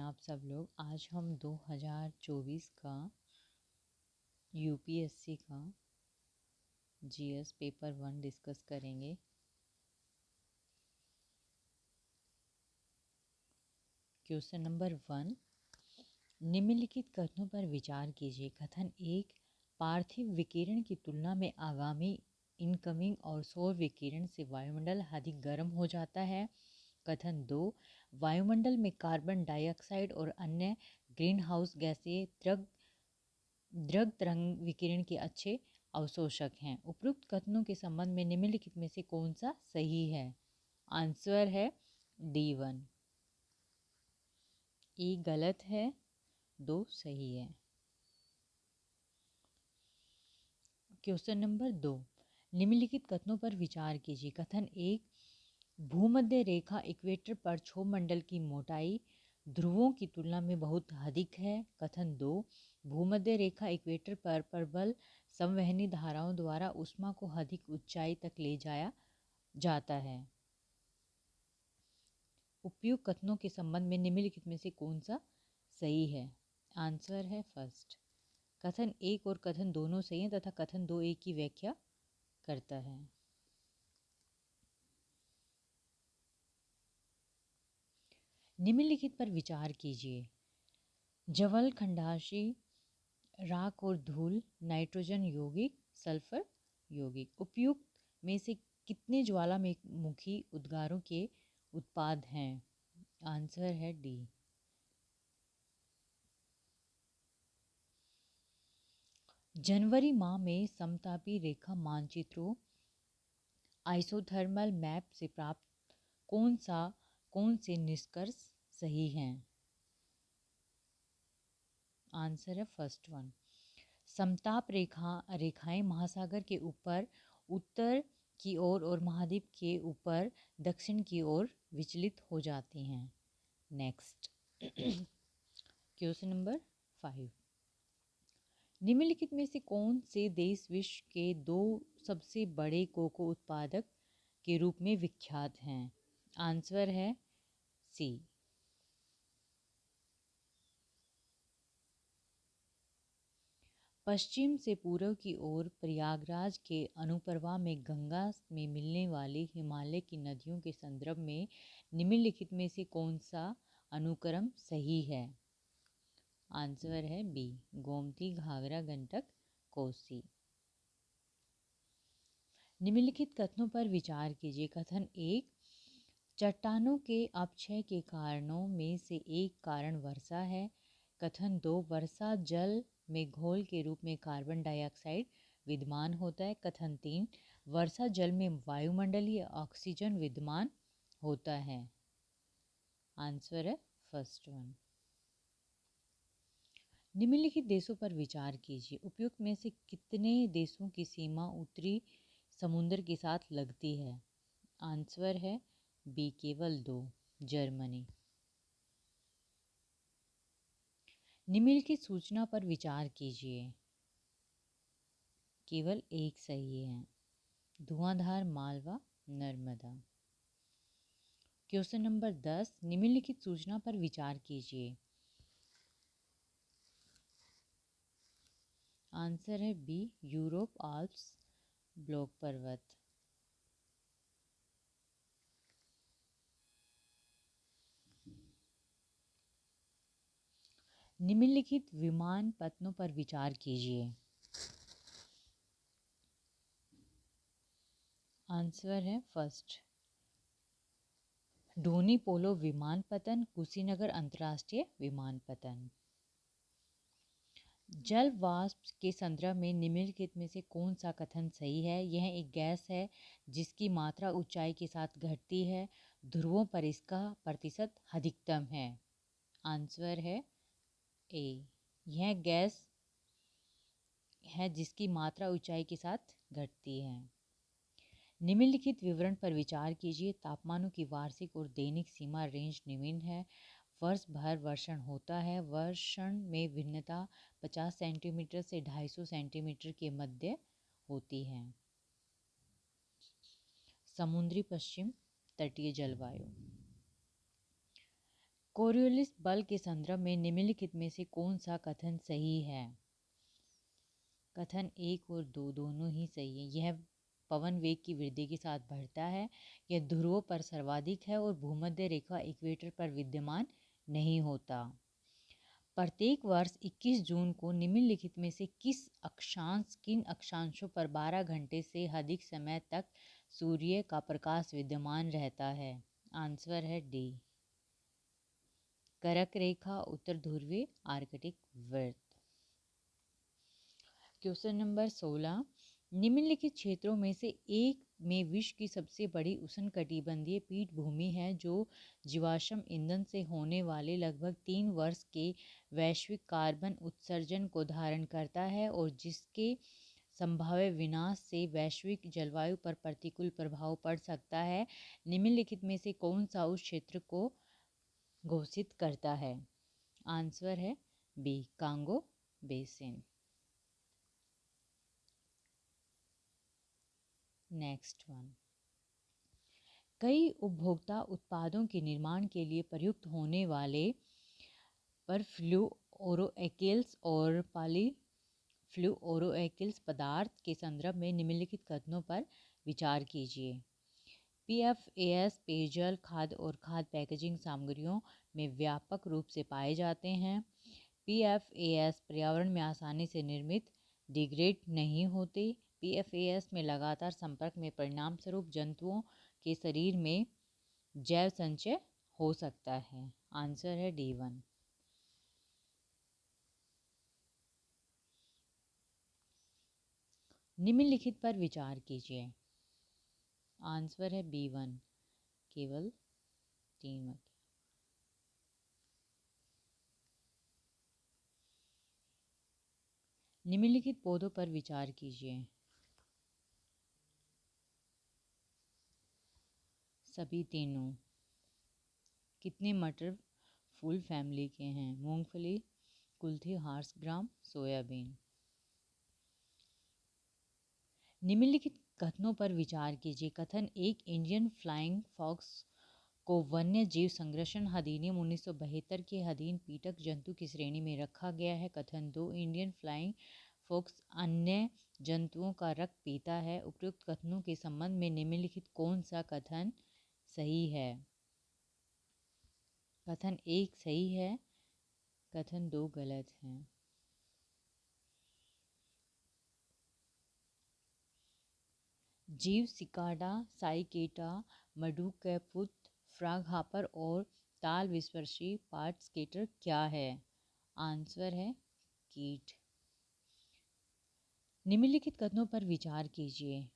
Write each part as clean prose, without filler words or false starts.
आप सब लोग। आज हम 2024 का यूपीएससी का जीएस पेपर 1 डिस्कस करेंगे। क्वेश्चन नंबर 1, निम्नलिखित कथनों पर विचार कीजिए। कथन 1, पार्थिव विकिरण की तुलना में आगामी इनकमिंग और सौर विकिरण से वायुमंडल अधिक गर्म हो जाता है। कथन 2, वायुमंडल में कार्बन डाइऑक्साइड और अन्य ग्रीन हाउस गैसें दृग तरंग विकिरण के अच्छे अवशोषक हैं। उपरोक्त कथनों के संबंध में निम्नलिखित में से कौन सा सही है? आंसर है D1। ए गलत है, 2 सही है। क्वेश्चन नंबर 2, निम्नलिखित कथनों पर विचार कीजिए। कथन 1, भूमध्य रेखा इक्वेटर पर क्षोभमंडल की मोटाई ध्रुवों की तुलना में बहुत अधिक है। कथन 2, भूमध्य रेखा इक्वेटर पर प्रबल संवहनी धाराओं द्वारा ऊष्मा को अधिक ऊंचाई तक ले जाया जाता है। उपयुक्त कथनों के संबंध में निम्नलिखित में से कौन सा सही है? आंसर है फर्स्ट। कथन 1 और कथन दोनों सही हैं तथा कथन 2 एक की व्याख्या करता है। निम्नलिखित पर विचार कीजिए। जवल खंडांशी, राख और धूल, नाइट्रोजन यौगिक, सल्फर यौगिक। उपयुक्त में से कितने ज्वालामुखी उद्गारों के उत्पाद हैं? आंसर है डी। जनवरी माह में समतापी रेखा मानचित्रों आइसोथर्मल मैप से प्राप्त कौन से निष्कर्ष सही हैं? आंसर है फर्स्ट वन। समताप रेखाएं महासागर के ऊपर उत्तर की ओर और महाद्वीप के ऊपर दक्षिण की ओर विचलित हो जाती हैं। नेक्स्ट क्वेश्चन नंबर 5, निम्नलिखित में से कौन से देश विश्व के 2 सबसे बड़े कोको उत्पादक के रूप में विख्यात हैं? आंसर है सी। पश्चिम से पूर्व की ओर प्रयागराज के अनुप्रवाह में गंगा में मिलने वाली हिमालय की नदियों के संदर्भ में निम्नलिखित में से कौन सा अनुक्रम सही है? आंसर है बी, गोमती, घाघरा, गंडक, कोसी। निम्नलिखित कथनों पर विचार कीजिए। कथन 1, चट्टानों के अपक्षय के कारणों में से एक कारण वर्षा है। कथन 2, वर्षा जल में घोल के रूप में कार्बन डाइऑक्साइड विद्यमान होता है। कथन 3, वर्षा जल में वायुमंडलीय ऑक्सीजन विद्यमान होता है। आंसर है फर्स्ट वन। निम्नलिखित देशों पर विचार कीजिए। उपयुक्त में से कितने देशों की सीमा उत्तरी समुद्र के साथ लगती है? आंसर है बी, केवल 2, जर्मनी। निम्नलिखित सूचना पर विचार कीजिए। केवल एक सही है, धुआंधार मालवा, नर्मदा। क्वेश्चन नंबर 10, निम्नलिखित सूचना पर विचार कीजिए। आंसर है बी, यूरोप आल्प्स ब्लॉक पर्वत। निम्नलिखित विमान पत्तनों पर विचार कीजिए। आंसर है फर्स्ट, डोनी पोलो विमानपत्तन, कुशीनगर अंतर्राष्ट्रीय विमानपत्तन। जल वाष्प के संदर्भ में निम्नलिखित में से कौन सा कथन सही है? यह एक गैस है जिसकी मात्रा ऊंचाई के साथ घटती है। ध्रुवों पर इसका प्रतिशत अधिकतम है। आंसर है ए, यह गैस है जिसकी मात्रा ऊंचाई के साथ घटती है। निम्नलिखित विवरण पर विचार कीजिए। तापमानों की वार्षिक और दैनिक सीमा रेंज निम्न है। वर्ष भर वर्षण होता है। वर्षण में भिन्नता 50 सेंटीमीटर से 250 सेंटीमीटर के मध्य होती है। समुद्री पश्चिम तटीय जलवायु। कोरियोलिस बल के संदर्भ में निम्नलिखित में से कौन सा कथन सही है? कथन 1 और 2 दोनों ही सही है। यह पवन वेग की वृद्धि के साथ बढ़ता है। यह ध्रुवों पर सर्वाधिक है और भूमध्य रेखा इक्वेटर पर विद्यमान नहीं होता। प्रत्येक वर्ष 21 जून को निम्नलिखित में से किन अक्षांशों पर 12 घंटे से अधिक समय तक सूर्य का प्रकाश विद्यमान रहता है? आंसर है डी, कर्क रेखा, उत्तर ध्रुवीय आर्कटिक वृत्त। क्वेश्चन नंबर 16, निम्नलिखित क्षेत्रों में से एक में विश्व की सबसे बड़ी उष्णकटिबंधीय पीठभूमि है जो जीवाश्म ईंधन से होने वाले लगभग 3 वर्ष के वैश्विक कार्बन उत्सर्जन को धारण करता है और जिसके संभाव्य विनाश से वैश्विक जलवायु पर प्रतिकूल प्रभाव पड़ सकता है। निम्नलिखित में से कौन सा उस क्षेत्र को घोषित करता है? आंसर है B, Congo basin. Next one, कई उपभोक्ता उत्पादों के निर्माण के लिए प्रयुक्त होने वाले परफ्लुओरोएल्किल्स और पॉलीफ्लुओरोएल्किल्स पदार्थ के संदर्भ में निम्नलिखित कथनों पर विचार कीजिए। PFAS पेयजल, खाद्य और खाद्य पैकेजिंग सामग्रियों में व्यापक रूप से पाए जाते हैं। PFAS पर्यावरण में आसानी से निर्मित डिग्रेड नहीं होते। PFAS में लगातार संपर्क में परिणाम स्वरूप जंतुओं के शरीर में जैव संचय हो सकता है। आंसर है D1। निम्नलिखित पर विचार कीजिए। आंसर है B1, केवल 3 वाक्य। निम्नलिखित पौधों पर विचार कीजिए। सभी तीनों। कितने मटर फूल फैमिली के हैं? मूंगफली, कुल्थी, हार्स ग्राम, सोयाबीन। निम्नलिखित कथनों पर विचार कीजिए। कथन 1, इंडियन फ्लाइंग फॉक्स को वन्य जीव संरक्षण अधिनियम 1972 के अधीन पीटक जंतु की श्रेणी में रखा गया है। कथन 2, इंडियन फ्लाइंग फॉक्स अन्य जंतुओं का रक्त पीता है। उपयुक्त कथनों के संबंध में निम्नलिखित कौन सा कथन सही है? कथन 1 सही है, कथन 2 गलत है। जीव सिकाडा, साइकेटा, मडुकैपुट, फ्रॉगहॉपर और ताल विस्पर्शी पार्ट स्केटर क्या है? आंसर है कीट। निम्नलिखित कथनों पर विचार कीजिए।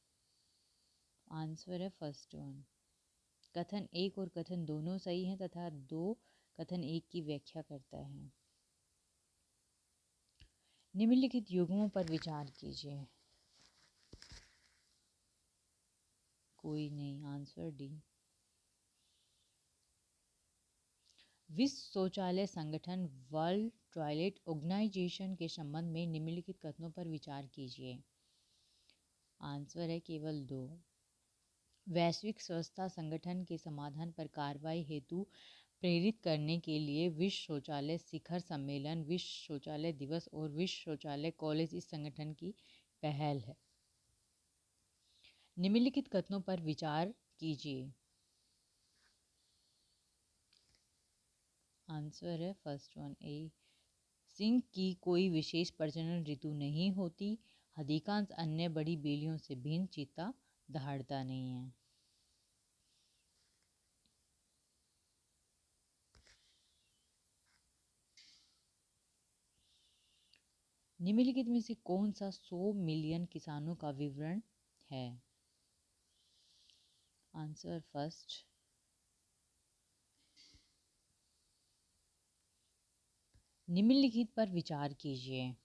आंसर है फर्स्ट वन। कथन 1 और कथन दोनों सही हैं तथा 2 कथन 1 की व्याख्या करता है। निम्नलिखित युग्मों पर विचार कीजिए। कोई नहीं। Answer D. विश्व शौचालय संगठन वर्ल्ड टॉयलेट ऑर्गेनाइजेशन के संबंध में निम्नलिखित कथनों पर विचार कीजिए। आंसर है केवल 2। वैश्विक स्वच्छता संगठन के समाधान पर कार्रवाई हेतु प्रेरित करने के लिए विश्व शौचालय शिखर सम्मेलन, विश्व शौचालय दिवस और विश्व शौचालय कॉलेज इस संगठन की पहल है। निम्नलिखित कथनों पर विचार कीजिए। आंसर है फर्स्ट वन, ए। सिंह की कोई विशेष प्रजनन ऋतु नहीं होती। अधिकांश अन्य बड़ी बेलियों से भिन्न चीता दहाड़ता नहीं है। निम्नलिखित में से कौन सा 100 मिलियन किसानों का विवरण है? Answer first. निम्नलिखित पर विचार कीजिए।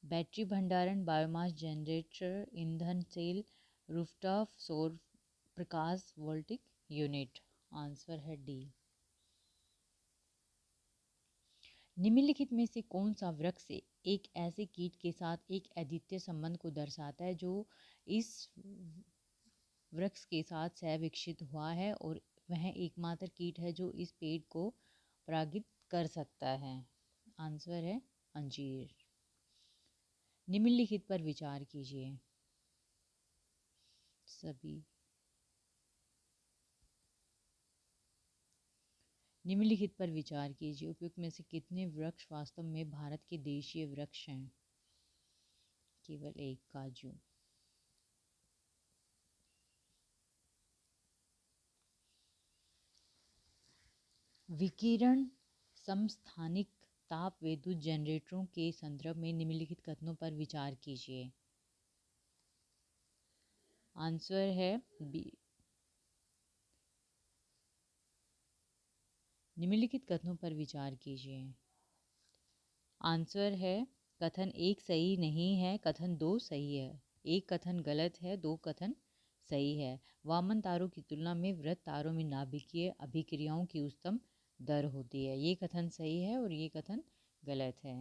बैटरी भंडारण, बायोमास जनरेटर, ईंधन सेल, रूफटॉप सौर प्रकाश वोल्टिक यूनिट। आंसर है डी। निम्नलिखित में से कौन सा वृक्ष एक ऐसे कीट के साथ एक अद्वितीय संबंध को दर्शाता है जो इस वृक्ष के साथ सहविकसित हुआ है और वह एकमात्र कीट है जो इस पेड़ को परागित कर सकता है? आंसर है अंजीर। निम्नलिखित पर विचार कीजिए। सभी निम्नलिखित पर विचार कीजिए। उपयुक्त में से कितने वृक्ष वास्तव में भारत के देशीय वृक्ष हैं? केवल एक, काजू। विकिरण समस्थानिक ताप विद्युत जनरेटरों के संदर्भ में निम्नलिखित कथनों पर विचार कीजिए। आंसर है बी। निम्नलिखित कथनों पर विचार कीजिए। आंसर है कथन एक सही नहीं है, कथन दो सही है। एक कथन गलत है, दो कथन सही है। वामन तारों की तुलना में वृत्त तारों में नाभिकीय अभिक्रियाओं की उच्चतम दर होती है। ये कथन सही है और ये कथन गलत है।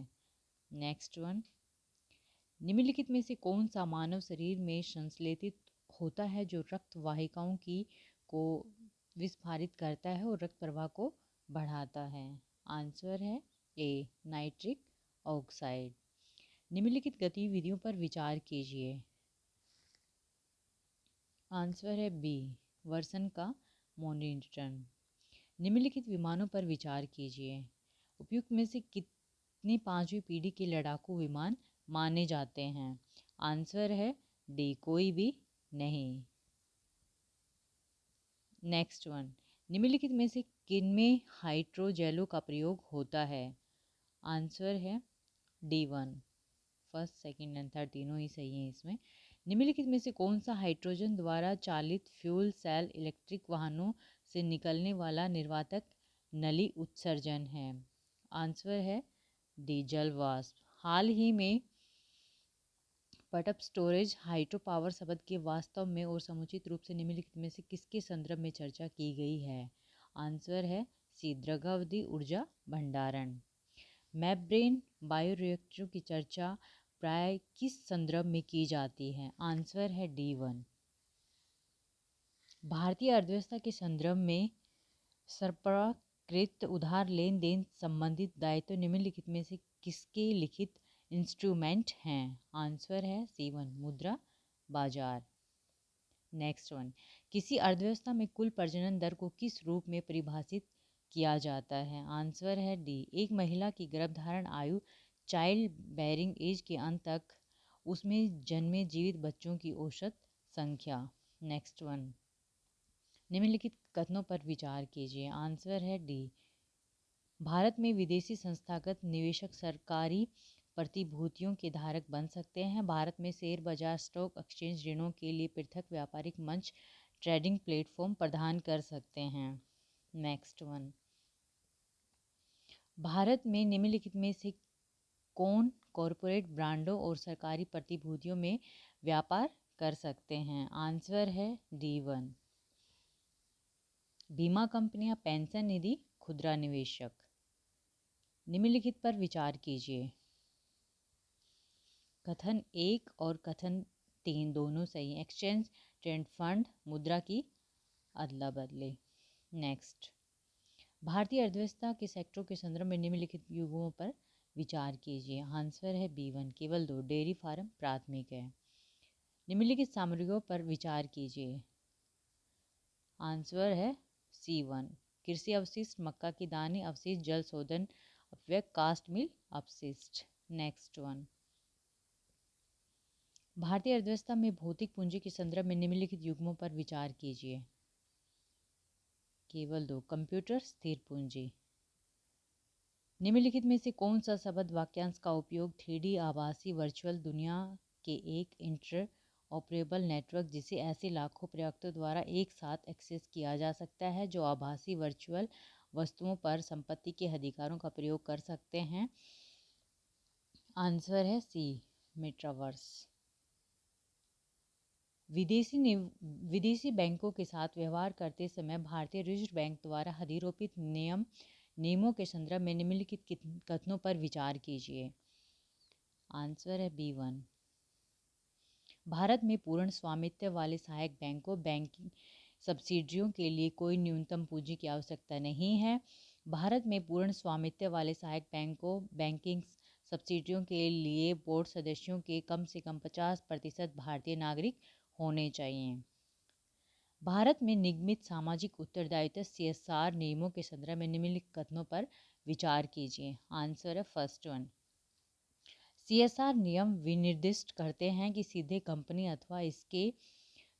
नेक्स्ट वन, निम्नलिखित में से कौन सा मानव शरीर में संश्लेषित होता है जो रक्त वाहिकाओं की को विस्फारित करता है और रक्त प्रवाह को बढ़ाता है? आंसर है ए, नाइट्रिक ऑक्साइड। निम्नलिखित गतिविधियों पर विचार कीजिए। आंसर है बी, वर्षण का मॉनिटरिंग। निम्नलिखित विमानों पर विचार कीजिए। उपयुक्त में से कितने पांचवी पीढ़ी के लड़ाकू विमान माने जाते हैं? आंसर है डी, कोई भी नहीं। नेक्स्ट वन, निम्नलिखित में से किनमें हाइड्रोजेलो का प्रयोग होता है? आंसर है D1। First, second and third तीनों ही सही हैं इसमें। निम्नलिखित में से कौन सा हाइड्रोजन द्वारा चालित फ्यूल सेल इलेक्ट्रिक वाहनों से निकलने वाला निर्वातक नली उत्सर्जन है? आंसर है डी, जल वाष्प। हाल ही में पटअप स्टोरेज हाइड्रो पावर शब्द के वास्तव में और समुचित रूप से निम्नलिखित में से किसके संदर्भ में चर्चा की गई है? आंसर है सी, दीर्घावधि ऊर्जा भंडारण। मेम्ब्रेन बायोरिएक्टरों की चर्चा प्राय किस संदर्भ में की जाती है? आंसर है D1। भारतीय अर्थव्यवस्था के संदर्भ में सरपराकृत उधार लेन देन संबंधित दायित्व निम्नलिखित में से किसके लिखित इंस्ट्रूमेंट हैं? आंसर है C1, मुद्रा बाजार। नेक्स्ट वन, किसी अर्थव्यवस्था में कुल प्रजनन दर को किस रूप में परिभाषित किया जाता है? आंसर है डी, एक महिला की गर्भधारण आयु, चाइल्ड बेयरिंग एज के अंत तक उसमें जन्मे जीवित बच्चों की औसत संख्या। नेक्स्ट वन, निम्नलिखित कथनों पर विचार कीजिए। आंसर है डी, भारत में विदेशी संस्थागत निवेशक सरकारी प्रतिभूतियों के धारक बन सकते हैं। भारत में शेयर बाजार, स्टॉक एक्सचेंज ऋणों के लिए पृथक व्यापारिक मंच, ट्रेडिंग प्लेटफॉर्म प्रदान कर सकते हैं। नेक्स्ट वन, भारत में निम्नलिखित में से कौन कॉरपोरेट ब्रांडों और सरकारी प्रतिभूतियों में व्यापार कर सकते हैं? आंसर है D1, बीमा कंपनियां, पेंशन निधि, खुदरा निवेशक। निम्नलिखित पर विचार कीजिए। कथन एक और कथन तीन दोनों सही। एक्सचेंज ट्रेंड फंड, मुद्रा की अदला बदली। नेक्स्ट, भारतीय अर्थव्यवस्था के सेक्टरों के संदर्भ में निम्नलिखित युगों पर विचार कीजिए। आंसर है B1, केवल दो, डेयरी फार्म प्राथमिक है। निम्नलिखित सामग्रियों पर विचार कीजिए। आंसर है C1, कृषि अवशिष्ट, मक्का के दाने अवशिष्ट, जल शोधन अपव्यय, कास्ट मिल अपशिष्ट। नेक्स्ट वन, भारतीय अर्थव्यवस्था में भौतिक पूंजी के संदर्भ में निम्नलिखित युग्मों पर विचार कीजिए। केवल दो, कंप्यूटर, स्थिर पूंजी। निम्नलिखित में से कौन सा शब्द वाक्यांश का उपयोग 3D आभासी वर्चुअल दुनिया के एक इंटर ऑपरेबल नेटवर्क जिसे ऐसे लाखों प्रयोक्ताओं द्वारा एक साथ एक्सेस किया जा सकता है जो आभासी वर्चुअल वस्तुओं पर संपत्ति के अधिकारों का प्रयोग कर सकते हैं? आंसर है सी, मेटावर्स। विदेशी बैंकों के साथ व्यवहार करते समय भारतीय रिजर्व बैंक द्वारा अधिरोपित नियमों के संदर्भ में निम्नलिखित कथनों पर विचार कीजिए। आंसर है B1, भारत में पूर्ण स्वामित्व वाले सहायक बैंकों, बैंकिंग सब्सिडियों के लिए कोई न्यूनतम पूंजी की आवश्यकता नहीं है। भारत में पूर्ण स्वामित्व वाले सहायक बैंकों बैंकिंग सब्सिडियों के लिए बोर्ड सदस्यों के कम से कम 50% भारतीय नागरिक होने चाहिए। भारत में निगमित सामाजिक उत्तरदायित्व CSR नियमों के संदर्भ में निम्नलिखित कथनों पर विचार कीजिए। आंसर है फर्स्ट वन। CSR नियम विनिर्दिष्ट करते हैं कि सीधे कंपनी अथवा इसके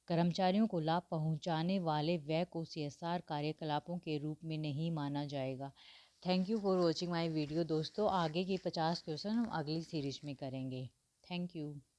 कर्मचारियों को लाभ पहुंचाने वाले व्यय को CSR कार्यकलापों के रूप में नहीं माना जाएगा। Thank you for watching my video दोस्तों। आगे के 50 क्वेश्चन हम अगली सीरीज में करेंगे। Thank you.